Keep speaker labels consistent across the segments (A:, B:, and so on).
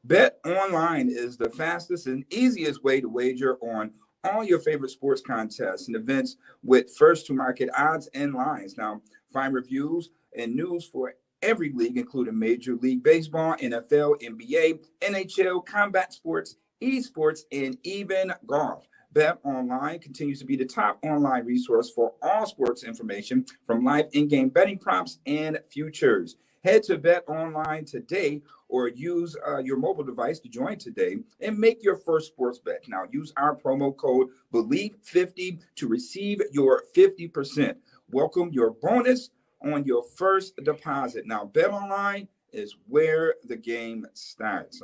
A: Bet Online is the fastest and easiest way to wager on all your favorite sports contests and events with first to market odds and lines. Now, find reviews and news for every league, including Major League Baseball, NFL, NBA, NHL, combat sports, esports, and even golf. Bet Online continues to be the top online resource for all sports information from live in game betting props and futures. Head to Bet Online today or use your mobile device to join today and make your first sports bet. Now, use our promo code BELIEVE50 to receive your 50%. Welcome your bonus on your first deposit. Now, Bet Online is where the game starts.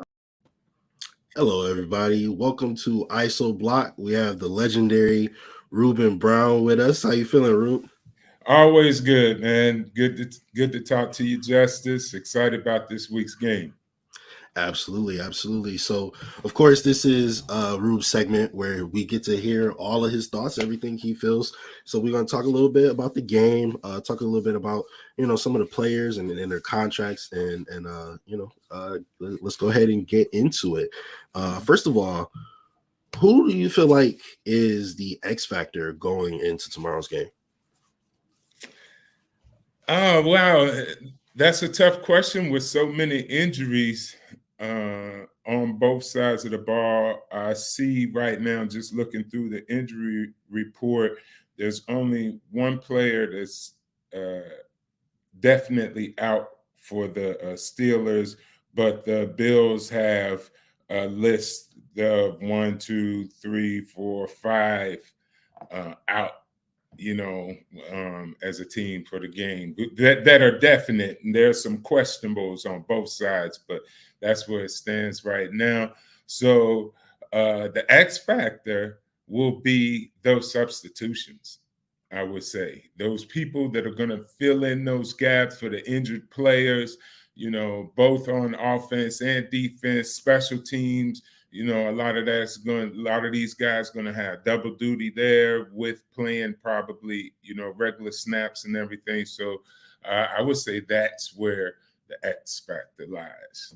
B: Hello, everybody. Welcome to ISO Block. We have the legendary Ruben Brown with us. How you feeling, Rube?
C: Always good, man. Good to talk to you, Justus. Excited about this week's game.
B: Absolutely, absolutely. So, of course, this is Rube's segment where we get to hear all of his thoughts, everything he feels. So we're going to talk a little bit about the game, talk a little bit about, some of the players and their contracts, and let's go ahead and get into it. First of all, who do you feel like is the X factor going into tomorrow's game?
C: Oh, wow. That's a tough question with so many injuries on both sides of the ball. I see right now, just looking through the injury report, there's only one player that's definitely out for the Steelers, but the Bills have a list of 1, 2, 3, 4, 5 out, as a team for the game that are definite. And there's some questionables on both sides, but that's where it stands right now. So the X factor will be those substitutions. I would say those people that are going to fill in those gaps for the injured players, both on offense and defense, special teams. A lot of these guys going to have double duty there with playing probably, regular snaps and everything. So I would say that's where the X factor lies.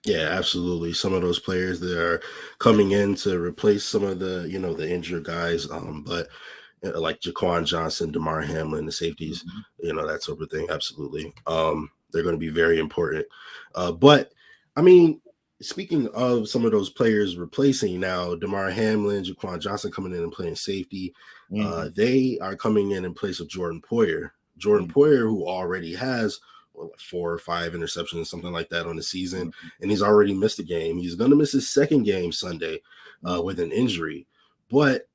B: Yeah, absolutely. Some of those players that are coming in to replace some of the, the injured guys, but like Jaquan Johnson, DeMar Hamlin, the safeties, that sort of thing. Absolutely. They're going to be very important. But I mean, speaking of some of those players replacing now, DeMar Hamlin, Jaquan Johnson coming in and playing safety, they are coming in place of Jordan Poyer. Jordan Poyer, who already has 4 or 5 interceptions, something like that on the season, and he's already missed a game. He's going to miss his second game Sunday with an injury, but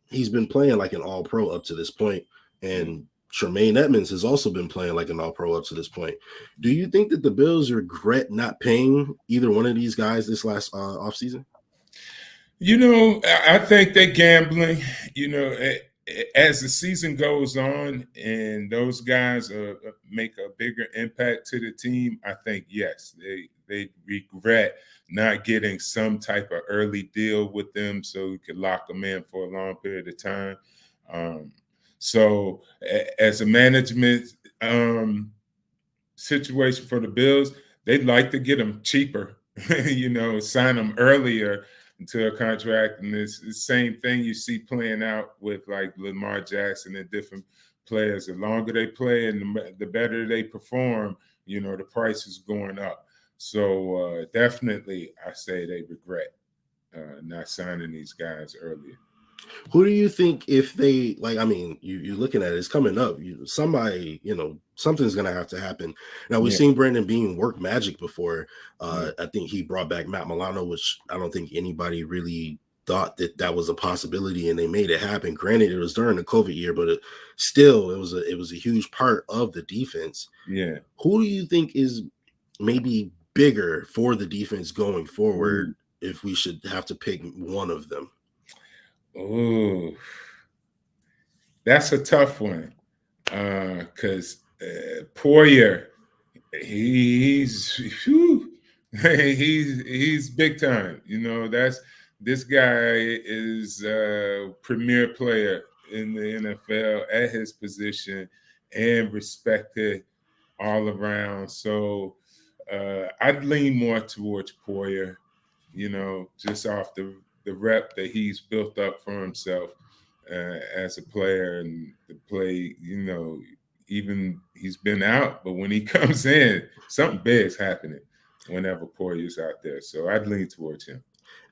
B: he's been playing like an all-pro up to this point, and Tremaine Edmonds has also been playing like an all-pro up to this point. Do you think that the Bills regret not paying either one of these guys this last offseason?
C: I think they're gambling. As the season goes on and those guys make a bigger impact to the team, I think, yes, they regret not getting some type of early deal with them so we could lock them in for a long period of time. So as a management situation for the Bills, they'd like to get them cheaper, sign them earlier into a contract. And it's the same thing you see playing out with like Lamar Jackson and different players. The longer they play and the better they perform, the price is going up. So definitely I say they regret not signing these guys earlier.
B: Who do you think, if they you're looking at it, it's coming up. Somebody, something's going to have to happen. Now, we've seen Brandon Beane work magic before. I think he brought back Matt Milano, which I don't think anybody really thought that was a possibility, and they made it happen. Granted, it was during the COVID year, but it was a huge part of the defense.
C: Yeah.
B: Who do you think is maybe bigger for the defense going forward if we should have to pick one of them?
C: Oh, that's a tough one because Poyer, he's big time. This guy is a premier player in the NFL at his position and respected all around. So I'd lean more towards Poyer. just off the rep that he's built up for himself as a player and the play, even he's been out, but when he comes in, something big's happening whenever Poyer's out there. So I'd lean towards him.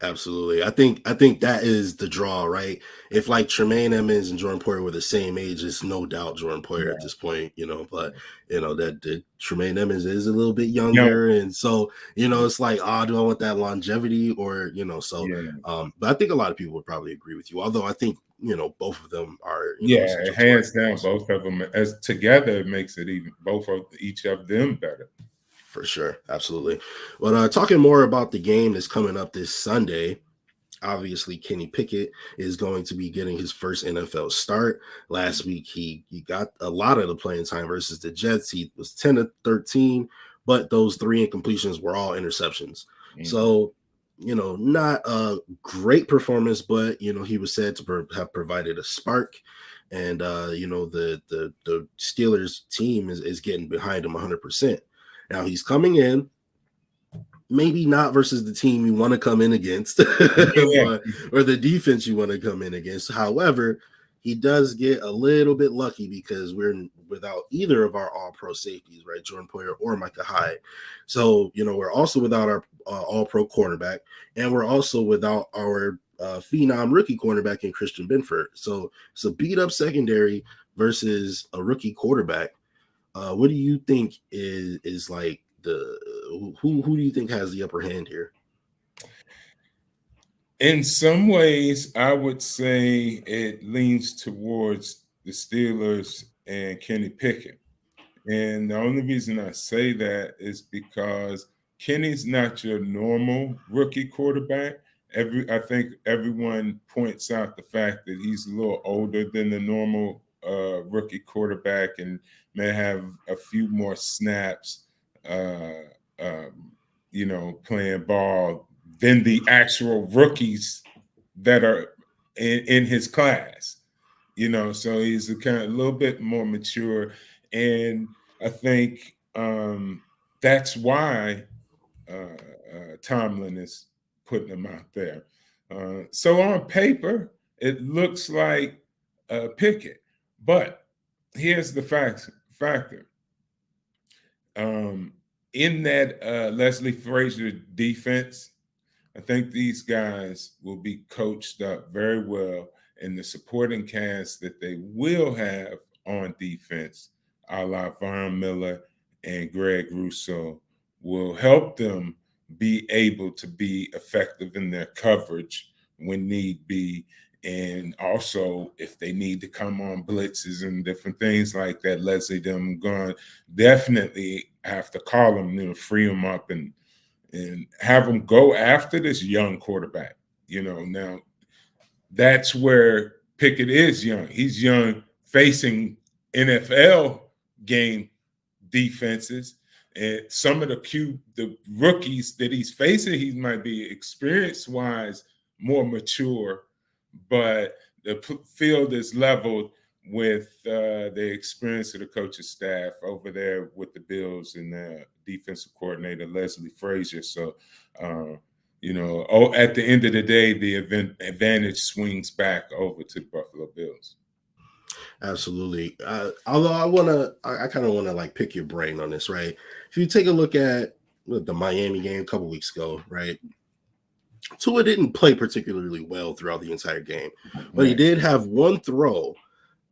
B: Absolutely. I think that is the draw, right? If like Tremaine Edmonds and Jordan Poyer were the same age, it's no doubt Jordan Poyer at this point, but that Tremaine Edmonds is a little bit younger. And so, it's like, do I want that longevity or, but I think a lot of people would probably agree with you. Although I think, both of them are,
C: hands down, both of them as together, it makes it even each of them better.
B: For sure. Absolutely. But talking more about the game that's coming up this Sunday, obviously Kenny Pickett is going to be getting his first NFL start. Last week, he got a lot of the playing time versus the Jets. He was 10 of 13, but those 3 incompletions were all interceptions. Mm-hmm. So, not a great performance, but, he was said to have provided a spark. And, the Steelers team is getting behind him 100%. Now he's coming in, maybe not versus the team you want to come in against or the defense you want to come in against. However, he does get a little bit lucky because we're without either of our all-pro safeties, right? Jordan Poyer or Micah Hyde. So, we're also without our all-pro cornerback, and we're also without our phenom rookie cornerback in Christian Benford. So it's a beat-up secondary versus a rookie quarterback. What do you think is like who do you think has the upper hand here?
C: In some ways, I would say it leans towards the Steelers and Kenny Pickett. And the only reason I say that is because Kenny's not your normal rookie quarterback. I think everyone points out the fact that he's a little older than the normal rookie quarterback and may have a few more snaps, playing ball than the actual rookies that are in his class. So he's a little bit more mature, and I think that's why Tomlin is putting him out there. So on paper, it looks like Pickett, but here's the factor. In that Leslie Frazier defense, I think these guys will be coached up very well, and the supporting cast that they will have on defense, a la Von Miller and Greg Rousseau, will help them be able to be effective in their coverage when need be. And also, if they need to come on blitzes and different things like that, Leslie them going definitely have to call them, free them up and have them go after this young quarterback. Now that's where Pickett is young. He's young facing NFL game defenses. And some of the rookies that he's facing, he might be experience-wise more mature, but the field is leveled with the experience of the coaching staff over there with the Bills and the defensive coordinator, Leslie Frazier. So, at the end of the day, the advantage swings back over to the Buffalo Bills.
B: Absolutely. Although I kind of want to like pick your brain on this, right? If you take a look at the Miami game a couple weeks ago, right? Tua didn't play particularly well throughout the entire game, but he did have one throw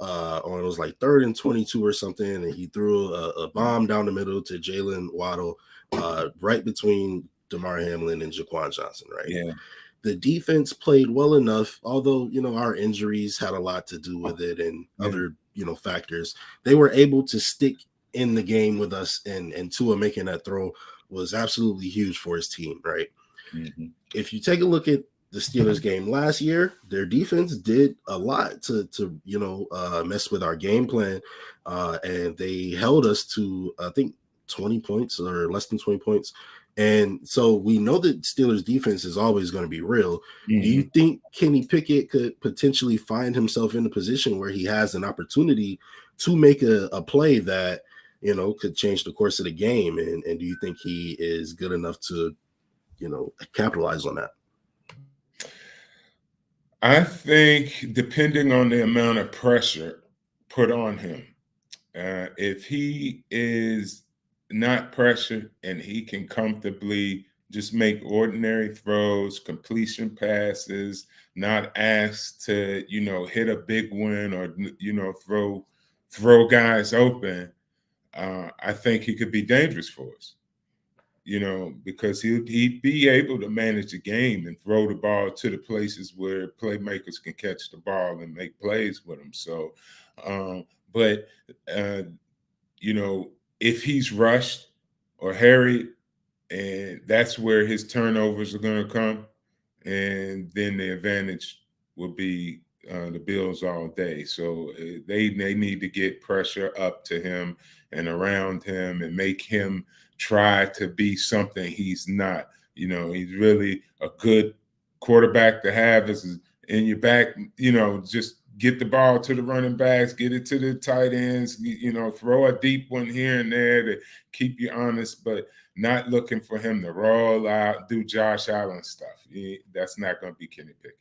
B: on it was like 3rd and 22 or something, and he threw a bomb down the middle to Jalen Waddle, right between Damar Hamlin and Jaquan Johnson, right?
C: Yeah.
B: The defense played well enough, although, our injuries had a lot to do with it and other, factors. They were able to stick in the game with us, and Tua making that throw was absolutely huge for his team, right? Mm-hmm. If you take a look at the Steelers game last year, their defense did a lot to mess with our game plan, and they held us to, I think, 20 points or less than 20 points. And so we know that Steelers defense is always going to be real. Mm-hmm. Do you think Kenny Pickett could potentially find himself in a position where he has an opportunity to make a play that, could change the course of the game? And do you think he is good enough to, capitalize on that?
C: I think depending on the amount of pressure put on him, if he is not pressured and he can comfortably just make ordinary throws, completion passes, not asked to, hit a big one or, throw guys open, I think he could be dangerous for us. Because he'd be able to manage the game and throw the ball to the places where playmakers can catch the ball and make plays with him. So, but if he's rushed or harried, and that's where his turnovers are going to come, and then the advantage will be the Bills all day. So they need to get pressure up to him and around him and make him try to be something he's not. He's really a good quarterback to have as in your back, just get the ball to the running backs, get it to the tight ends, throw a deep one here and there to keep you honest, but not looking for him to roll out, do Josh Allen stuff. That's not going to be Kenny Pickett.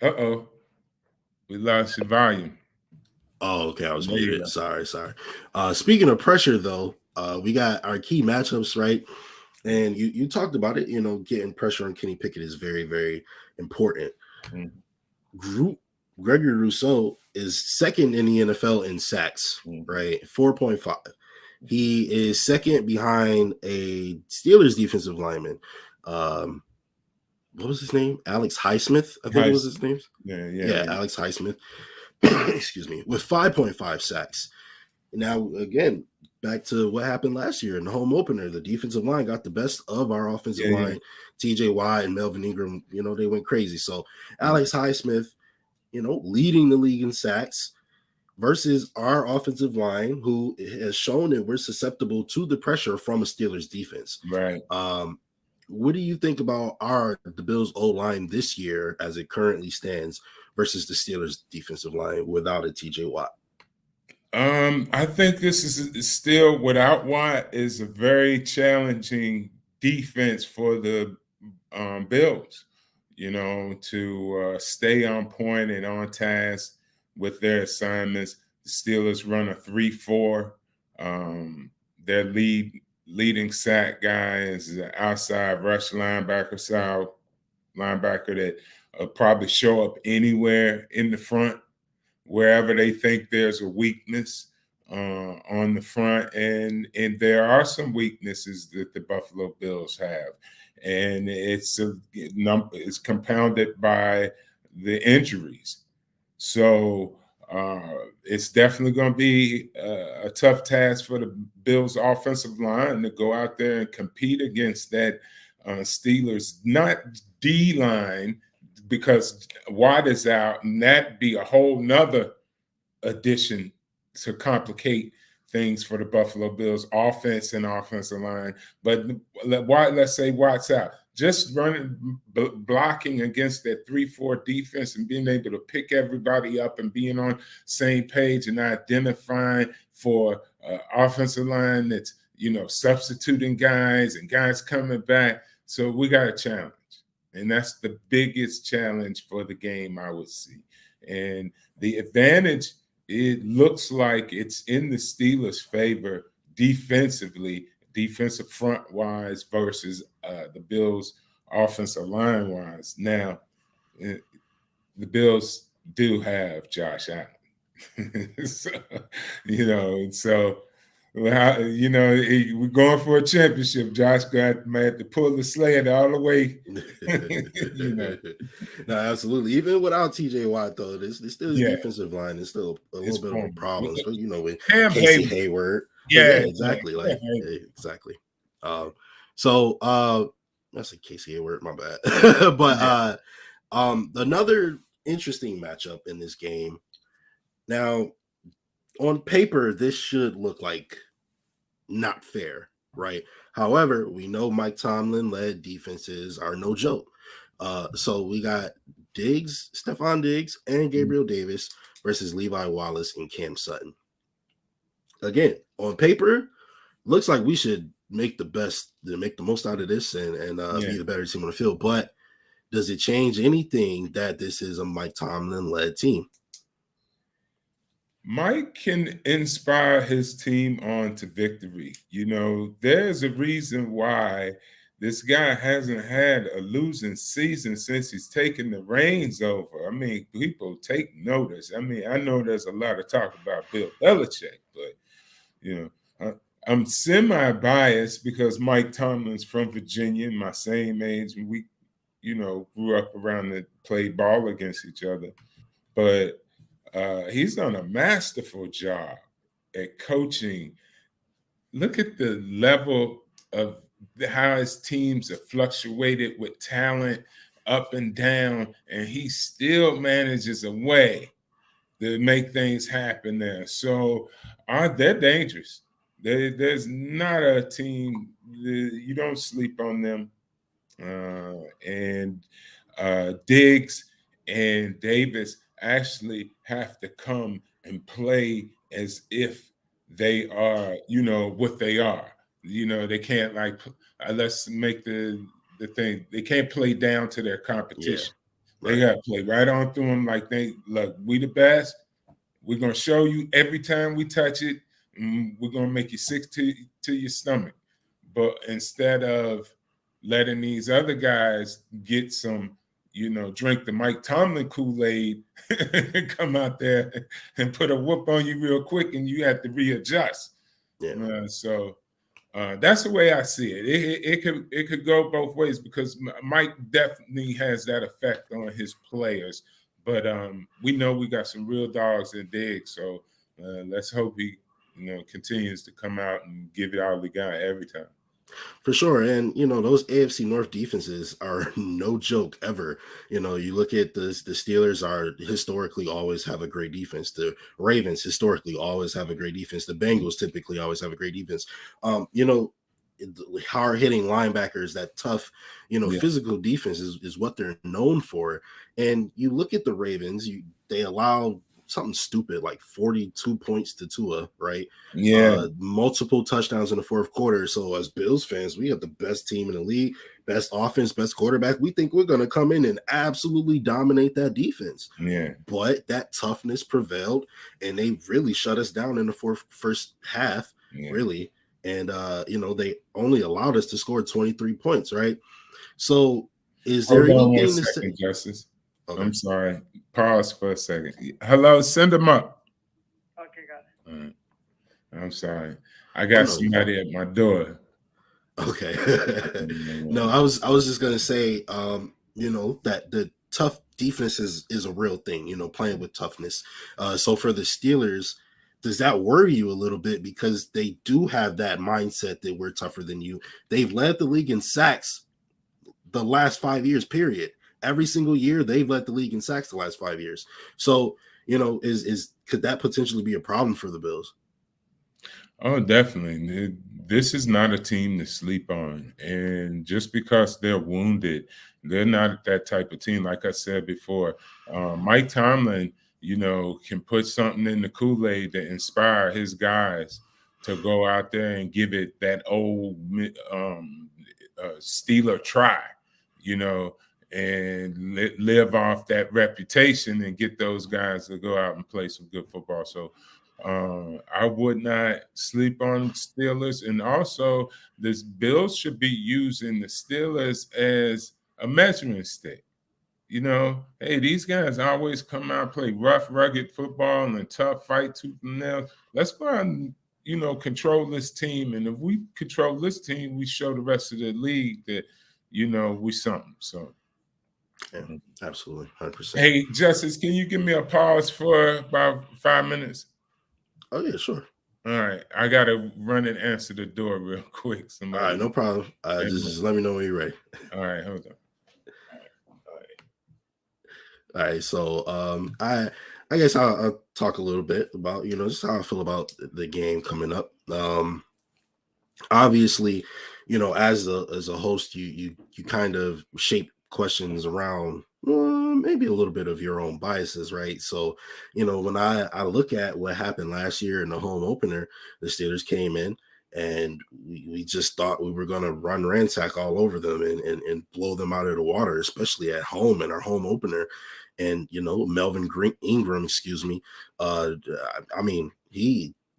C: Uh-oh. We lost your volume.
B: Oh, okay. I was muted. Sorry. Speaking of pressure, though, we got our key matchups, right? And you talked about it, getting pressure on Kenny Pickett is very, very important. Mm-hmm. Gregory Rousseau is second in the NFL in sacks, right? 4.5. He is second behind a Steelers defensive lineman. What was his name? Alex Highsmith, I think it was his name. Yeah, Alex Highsmith. Excuse me, with 5.5 sacks. Now, again, back to what happened last year in the home opener. The defensive line got the best of our offensive line. TJ Watt and Melvin Ingram, they went crazy. So Alex Highsmith, leading the league in sacks versus our offensive line, who has shown that we're susceptible to the pressure from a Steelers defense.
C: Right.
B: What do you think about the Bills' O-line this year as it currently stands versus the Steelers' defensive line without a TJ Watt?
C: I think this is still, without Watt, is a very challenging defense for the Bills, to stay on point and on task with their assignments. The Steelers run a 3-4. Their leading sack guy is an outside rush linebacker, that probably show up anywhere in the front, wherever they think there's a weakness on the front. And there are some weaknesses that the Buffalo Bills have. And it's compounded by the injuries. So it's definitely going to be a tough task for the Bills offensive line to go out there and compete against that Steelers, not D-line, because Watt is out, and that'd be a whole nother addition to complicate things for the Buffalo Bills offense and offensive line. But let's say Watt's out. Just blocking against that 3-4 defense and being able to pick everybody up and being on same page and identifying for offensive line that's, substituting guys and guys coming back. So we got a challenge. And that's the biggest challenge for the game, I would see. And the advantage, it looks like it's in the Steelers' favor defensively, defensive front-wise versus the Bills' offensive line-wise. Now, the Bills do have Josh Allen. We're going for a championship. Josh might have to pull the sled all the way.
B: No, absolutely. Even without TJ Watt, though, this still his defensive line is still a little bit of a problem. So, with Casey Hayward. Exactly. Exactly. That's a Casey Hayward, my bad. But another interesting matchup in this game. Now, on paper, this should look like not fair, right? However, we know Mike Tomlin-led defenses are no joke. So we got Stephon Diggs, and Gabriel Davis versus Levi Wallace and Cam Sutton. Again, on paper, looks like we should make the most out of this and
C: Yeah.
B: be the better team on the field. But does it change anything that this is a Mike Tomlin led team?
C: Mike can inspire his team on to victory. You know, there's a reason why this guy hasn't had a losing season since he's taken the reins over. I mean, people take notice. I mean, I know there's a lot of talk about Bill Belichick, but, you know, I'm semi-biased because Mike Tomlin's from Virginia, my same age, and we, you know, grew up around and played ball against each other. But he's done a masterful job at coaching. Look at the level of how his teams have fluctuated with talent up and down, and he still manages a way to make things happen there. So they're dangerous. There's not a team, you don't sleep on them. And Diggs and Davis actually have to come and play as if they are, you know, what they are. You know, they can't let's make the thing. They can't play down to their competition. Yeah, right. They got to play right on through them like look, we the best. We're going to show you every time we touch it. We're going to make you sick to your stomach. But instead of letting these other guys get some, you know, drink the Mike Tomlin Kool-Aid, come out there and put a whoop on you real quick, and you have to readjust. Yeah. So that's the way I see it. It could go both ways because Mike definitely has that effect on his players. But we know we got some real dogs in Diggs, so let's hope he, you know, continues to come out and give it all he got every time.
B: For sure. And, you know, those AFC North defenses are no joke ever. You know, you look at the Steelers are historically always have a great defense. The Ravens historically always have a great defense. The Bengals typically always have a great defense. You know, hard-hitting linebackers, that tough, you know, physical defense is what they're known for. And you look at the Ravens, they allow something stupid like 42 points to Tua, right?
C: Yeah.
B: Multiple touchdowns in the fourth quarter. So as Bills fans, we have the best team in the league, best offense, best quarterback. We think we're going to come in and absolutely dominate that defense.
C: Yeah.
B: But that toughness prevailed, and they really shut us down in the first half, really. And, you know, they only allowed us to score 23 points, right? So is there anything to say?
C: Justus? Okay. I'm sorry. Pause for a second. Hello, send them up.
D: Okay, got it.
C: I'm sorry. I got somebody at my door.
B: Okay. No, I was just gonna say, you know, that the tough defense is a real thing, you know, playing with toughness. So for the Steelers, does that worry you a little bit because they do have that mindset that we're tougher than you? They've led the league in sacks the last 5 years, period. Every single year they've led the league in sacks the last 5 years. So, you know, could that potentially be a problem for the Bills?
C: Oh, definitely. This is not a team to sleep on. And just because they're wounded, they're not that type of team. Like I said before, Mike Tomlin, you know, can put something in the Kool-Aid to inspire his guys to go out there and give it that old Steeler try, you know, and live off that reputation and get those guys to go out and play some good football. So I would not sleep on Steelers. And also, this Bills should be using the Steelers as a measuring stick. You know, hey, these guys always come out and play rough, rugged football and tough, fight tooth and nail. Let's go out and, you know, control this team. And if we control this team, we show the rest of the league that, you know, we something. So.
B: Yeah, absolutely, 100%.
C: Hey, Justus, can you give me a pause for about 5 minutes?
B: Oh, yeah, sure.
C: All right. I got to run and answer the door real quick.
B: All right, no problem. Just let me know when you're ready.
C: All right, hold on.
B: All right, so I guess I'll talk a little bit about, you know, just how I feel about the game coming up. Obviously, you know, as a host, you kind of shape questions around maybe a little bit of your own biases, right? So, you know, when I look at what happened last year in the home opener, the Steelers came in And we just thought we were going to run ransack all over them and blow them out of the water, especially at home in our home opener. And, Melvin Ingram, excuse me. I mean,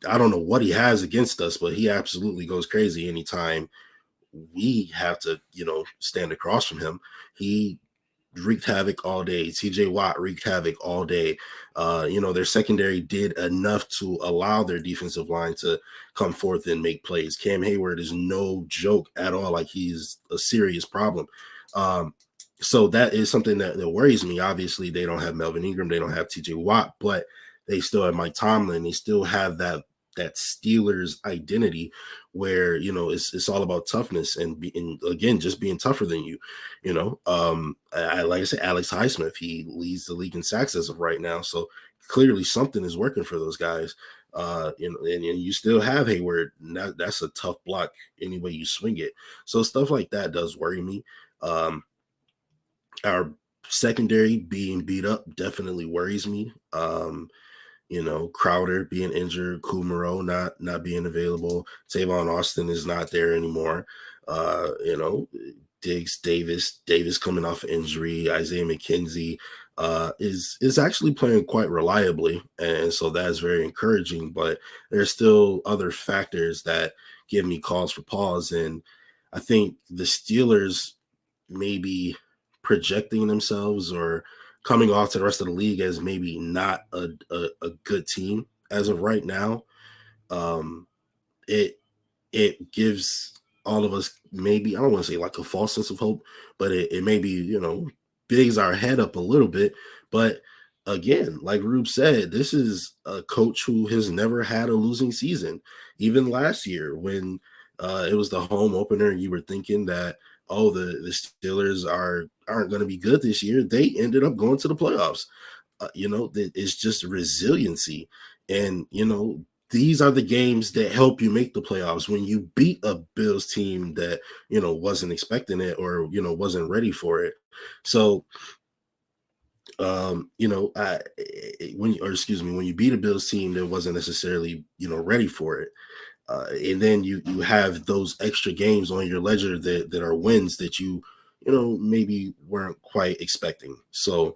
B: I don't know what he has against us, but he absolutely goes crazy anytime we have to, stand across from him. He wreaked havoc all day. TJ Watt wreaked havoc all day. Their secondary did enough to allow their defensive line to come forth and make plays. Cam Hayward is no joke at all. Like, he's a serious problem. So that is something that worries me. Obviously, they don't have Melvin Ingram. They don't have TJ Watt, but they still have Mike Tomlin. They still have that Steelers identity where, it's all about toughness and again, just being tougher than you. Like I said, Alex Highsmith, he leads the league in sacks as of right now. So clearly something is working for those guys. And you still have Hayward. That's a tough block any way you swing it. So stuff like that does worry me. Our secondary being beat up definitely worries me. Crowder being injured, Kumaro not being available, Tavon Austin is not there anymore. Diggs, Davis coming off injury, Isaiah McKenzie is actually playing quite reliably, and so that's very encouraging. But there's still other factors that give me cause for pause, and I think the Steelers maybe projecting themselves or coming off to the rest of the league as maybe not a good team as of right now. It gives all of us maybe, I don't want to say like a false sense of hope, but it maybe, bigs our head up a little bit. But again, like Rube said, this is a coach who has never had a losing season. Even last year when it was the home opener and you were thinking that, the Steelers aren't going to be good this year, they ended up going to the playoffs. It's just resiliency. And, these are the games that help you make the playoffs when you beat a Bills team that, wasn't expecting it or, wasn't ready for it. So, when you beat a Bills team that wasn't necessarily, ready for it. And then you have those extra games on your ledger that are wins that you maybe weren't quite expecting. So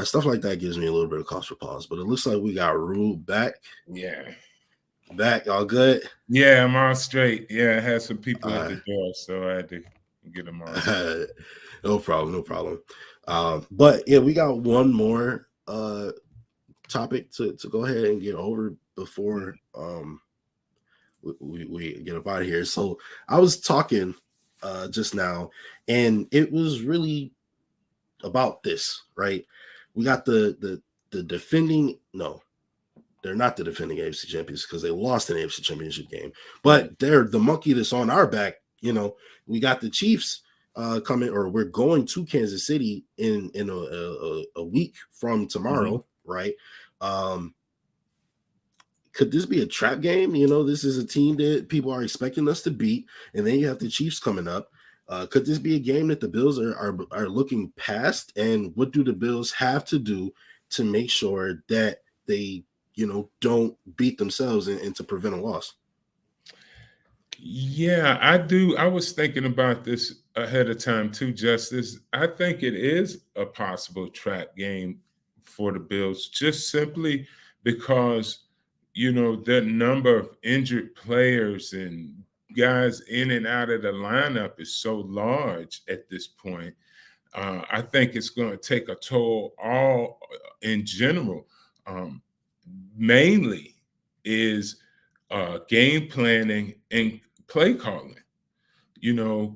B: stuff like that gives me a little bit of cause for pause. But it looks like we got Rube back.
C: Yeah.
B: Back, all good?
C: Yeah, I'm all straight. Yeah, I had some people at the door, so I had to get them all.
B: No problem. But yeah, we got one more topic to go ahead and get over before we get up out of here. So I was talking just now, and it was really about this, right? We got the defending, no, they're not the defending AFC champions because they lost an AFC championship game, but they're the monkey that's on our back. We got the Chiefs coming, or we're going to Kansas City in a week from tomorrow, right? Could this be a trap game? This is a team that people are expecting us to beat, and then you have the Chiefs coming up. Could this be a game that the Bills are looking past? And what do the Bills have to do to make sure that they, don't beat themselves and to prevent a loss?
C: Yeah, I do. I was thinking about this ahead of time too, Justus. I think it is a possible trap game for the Bills, just simply because the number of injured players and guys in and out of the lineup is so large at this point. I think it's going to take a toll all in general. Mainly is game planning and play calling.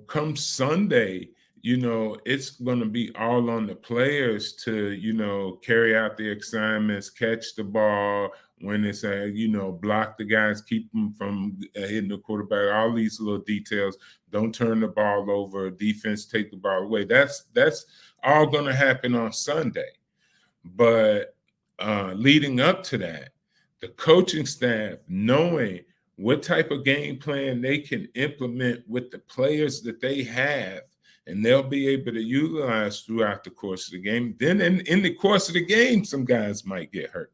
C: Come Sunday, it's going to be all on the players to, carry out the assignments, catch the ball, when it's block the guys, keep them from hitting the quarterback, all these little details. Don't turn the ball over, defense take the ball away. That's all going to happen on Sunday. But leading up to that, the coaching staff knowing what type of game plan they can implement with the players that they have, and they'll be able to utilize throughout the course of the game. Then in the course of the game, some guys might get hurt,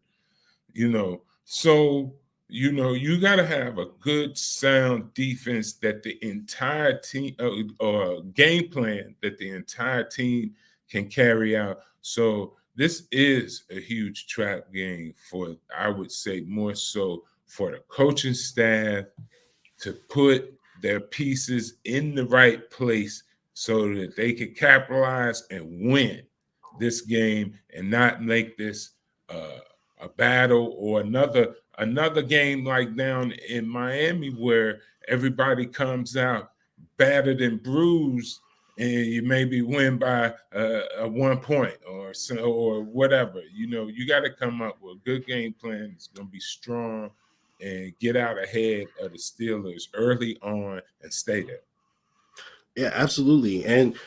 C: So you got to have a good, sound defense that the entire team or game plan that the entire team can carry out. So this is a huge trap game for, I would say, more so for the coaching staff to put their pieces in the right place so that they can capitalize and win this game and not make this a battle or another game like down in Miami where everybody comes out battered and bruised and you maybe win by a 1 point or whatever. You got to come up with a good game plan. It's going to be strong and get out ahead of the Steelers early on and stay there.
B: Yeah, absolutely. And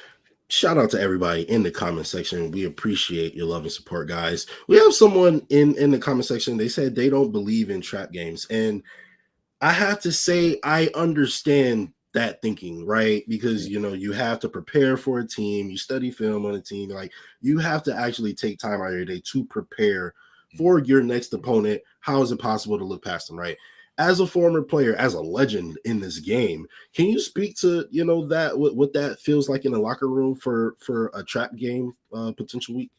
B: shout out to everybody in the comment section. We appreciate your love and support, guys. We have someone in the comment section. They said they don't believe in trap games. And I have to say, I understand that thinking, right? Because, you have to prepare for a team. You study film on a team. Like, you have to actually take time out of your day to prepare for your next opponent. How is it possible to look past them, right? As a former player, as a legend in this game, can you speak to that what that feels like in the locker room for a trap game potential week?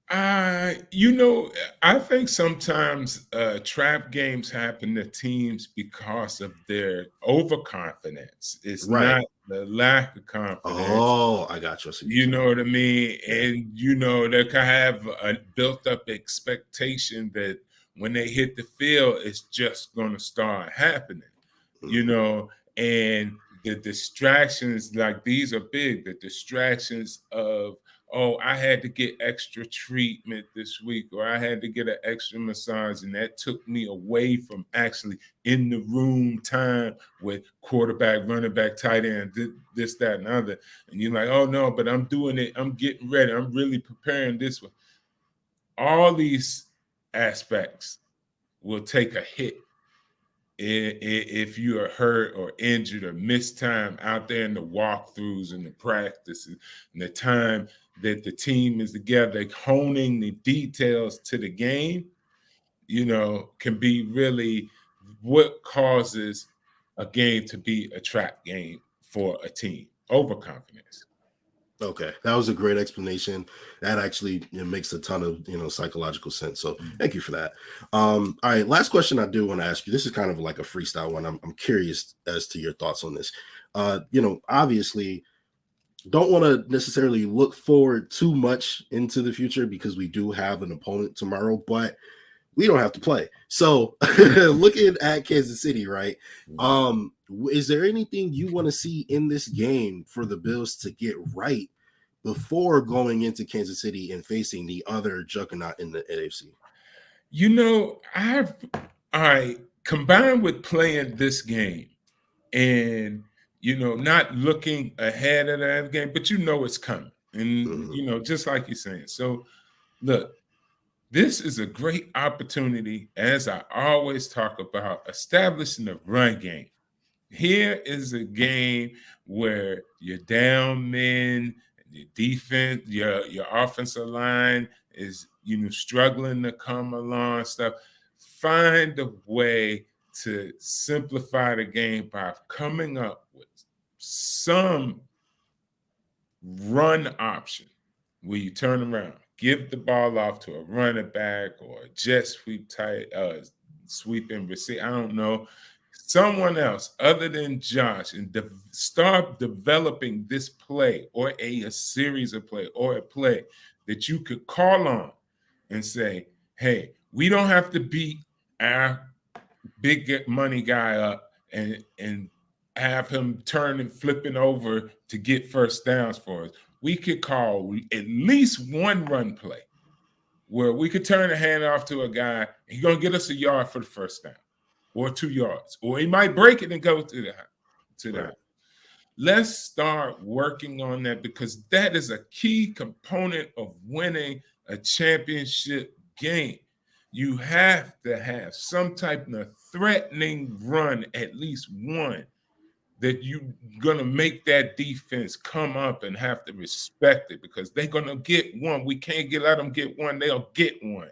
C: I think sometimes trap games happen to teams because of their overconfidence. It's
B: Right.
C: not the lack of confidence.
B: Oh, I got you.
C: You know what I mean? And, they can have a built-up expectation that when they hit the field, it's just going to start happening, and the distractions, like these are big, the distractions of, oh, I had to get extra treatment this week, or I had to get an extra massage, and that took me away from actually in the room time with quarterback, running back, tight end, this, that, and other. And you're like, oh, no, but I'm doing it. I'm getting ready. I'm really preparing this one. All these aspects will take a hit if you are hurt or injured or missed time out there in the walkthroughs and the practices and the time that the team is together, honing the details to the game, can be really what causes a game to be a trap game for a team. Overconfidence.
B: Okay, that was a great explanation. That actually makes a ton of psychological sense. So thank you for that. All right, last question I do want to ask you. This is kind of like a freestyle one. I'm curious as to your thoughts on this. Obviously, don't want to necessarily look forward too much into the future because we do have an opponent tomorrow, but we don't have to play. So looking at Kansas City, right? Is there anything you want to see in this game for the Bills to get right before going into Kansas City and facing the other juggernaut in the AFC?
C: I combined with playing this game and, not looking ahead of that game, but it's coming. And, just like you're saying. So, look, this is a great opportunity, as I always talk about, establishing a run game. Here is a game where you're down men, your defense, your offensive line is, struggling to come along, stuff. Find a way to simplify the game by coming up with some run option where you turn around, give the ball off to a running back or a jet sweep type, sweep and receive. I don't know. Someone else other than Josh, and start developing this play or a series of play or a play that you could call on and say, hey, we don't have to beat our big money guy up and have him turn and flipping over to get first downs for us. We could call at least one run play where we could turn a hand off to a guy. He's going to get us a yard for the first down or 2 yards, or he might break it and go to that. Right. Let's start working on that because that is a key component of winning a championship game. You have to have some type of threatening run, at least one, that you're going to make that defense come up and have to respect it because they're going to get one. We can't let them get one. They'll get one.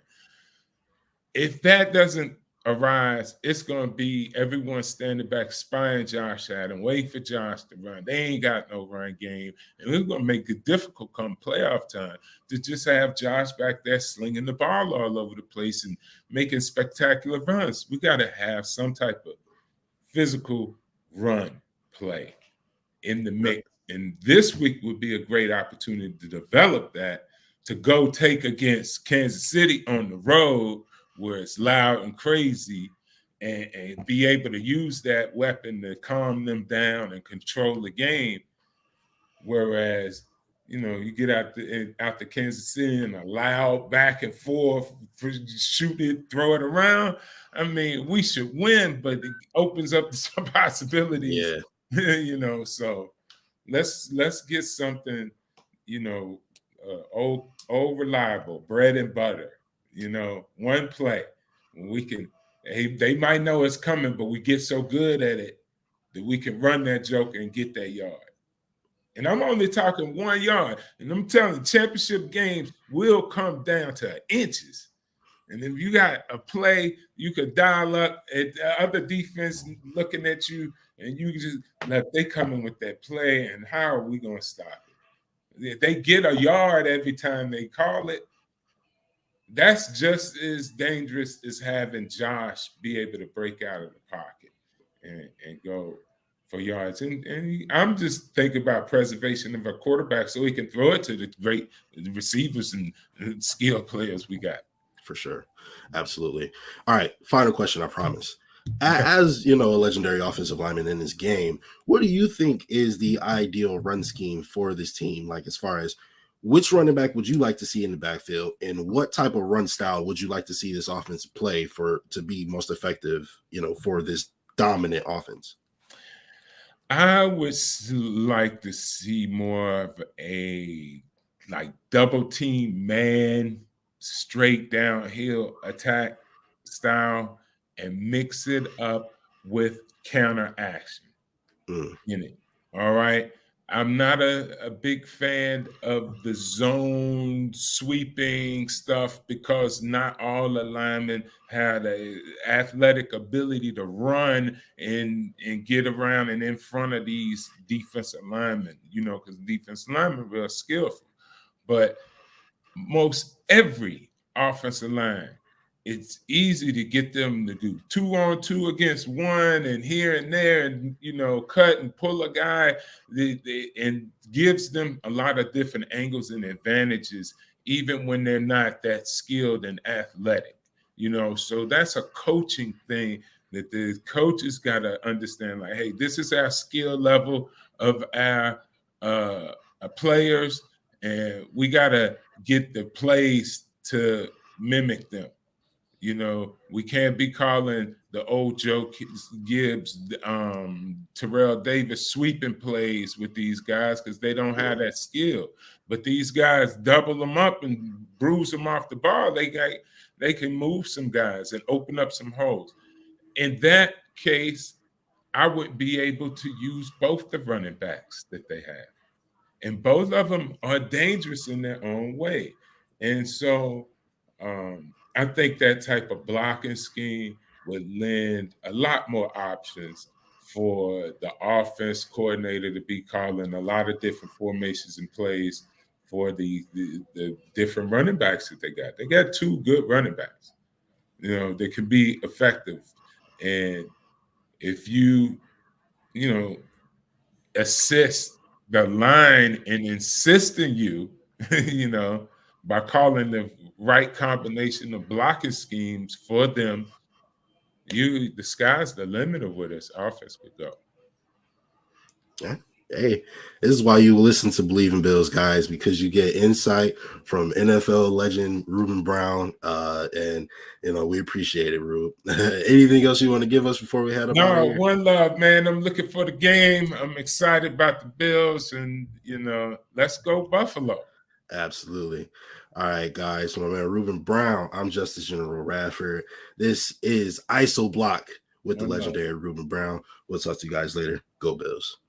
C: If that doesn't arise, it's going to be everyone standing back, spying Josh out and waiting for Josh to run. They ain't got no run game. And we're going to make it difficult come playoff time to just have Josh back there slinging the ball all over the place and making spectacular runs. We got to have some type of physical run play in the mix. And this week would be a great opportunity to develop that, to go take against Kansas City on the road where it's loud and crazy, and be able to use that weapon to calm them down and control the game. Whereas, you get out the Kansas City and a loud back and forth, shoot it, throw it around. I mean, we should win, but it opens up some possibilities.
B: Yeah.
C: So let's get something, old reliable, bread and butter. One play. We can. They might know it's coming, but we get so good at it that we can run that joker and get that yard. And I'm only talking 1 yard. And I'm telling you, championship games will come down to inches. And if you got a play, you could dial up at the other defense looking at you, and you just let they come in with that play. And how are we going to stop it? If they get a yard every time they call it, that's just as dangerous as having Josh be able to break out of the pocket and go for yards. And I'm just thinking about preservation of a quarterback so he can throw it to the great receivers and skill players we got.
B: For sure. Absolutely. All right. Final question, I promise. As a legendary offensive lineman in this game, what do you think is the ideal run scheme for this team? Like, as far as which running back would you like to see in the backfield, and what type of run style would you like to see this offense play to be most effective, for this dominant offense?
C: I would like to see more of a double team man, straight downhill attack style, and mix it up with counter action in it. All right. I'm not a big fan of the zone sweeping stuff because not all the linemen had a athletic ability to run and get around and in front of these defensive linemen, because defensive linemen are real skillful. But most every offensive line, it's easy to get them to do 2-on-2 against one and here and there and, cut and pull a guy and gives them a lot of different angles and advantages, even when they're not that skilled and athletic, So that's a coaching thing that the coaches got to understand, like, hey, this is our skill level of our players, and we got to get the plays to mimic them. We can't be calling the old Joe Gibbs, Terrell Davis sweeping plays with these guys because they don't have that skill. But these guys double them up and bruise them off the ball. They can move some guys and open up some holes. In that case, I would be able to use both the running backs that they have. And both of them are dangerous in their own way. And so I think that type of blocking scheme would lend a lot more options for the offense coordinator to be calling a lot of different formations and plays for the different running backs that they got. They got 2 good running backs, that can be effective. And if you, assist the line in insisting you, by calling the right combination of blocking schemes for them, the sky's the limit of where this offense could go.
B: Yeah. Hey, this is why you listen to Believe in Bills, guys, because you get insight from NFL legend Ruben Brown, and we appreciate it, Rube. Anything else you want to give us before we head up?
C: No, one love, man. I'm looking for the game. I'm excited about the Bills, and let's go Buffalo.
B: Absolutely. All right, guys. So my man Ruben Brown. I'm Justice General Radford. This is ISO Block with the legendary Ruben Brown. We'll talk to you guys later. Go Bills.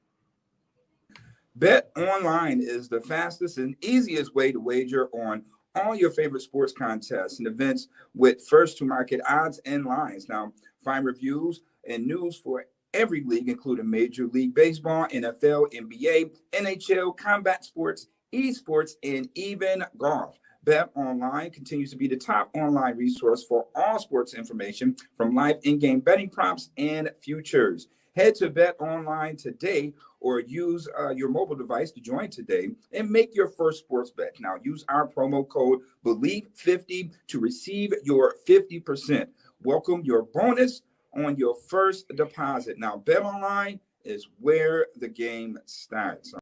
A: Bet Online is the fastest and easiest way to wager on all your favorite sports contests and events with first-to-market odds and lines. Now, find reviews and news for every league, including Major League Baseball, NFL, NBA, NHL, combat sports, esports, and even golf. Bet Online continues to be the top online resource for all sports information, from live in-game betting props and futures. Head to Bet Online today or use your mobile device to join today and make your first sports bet. Now, use our promo code BLEAV50 to receive your 50%. Welcome your bonus on your first deposit. Now, Bet Online is where the game starts.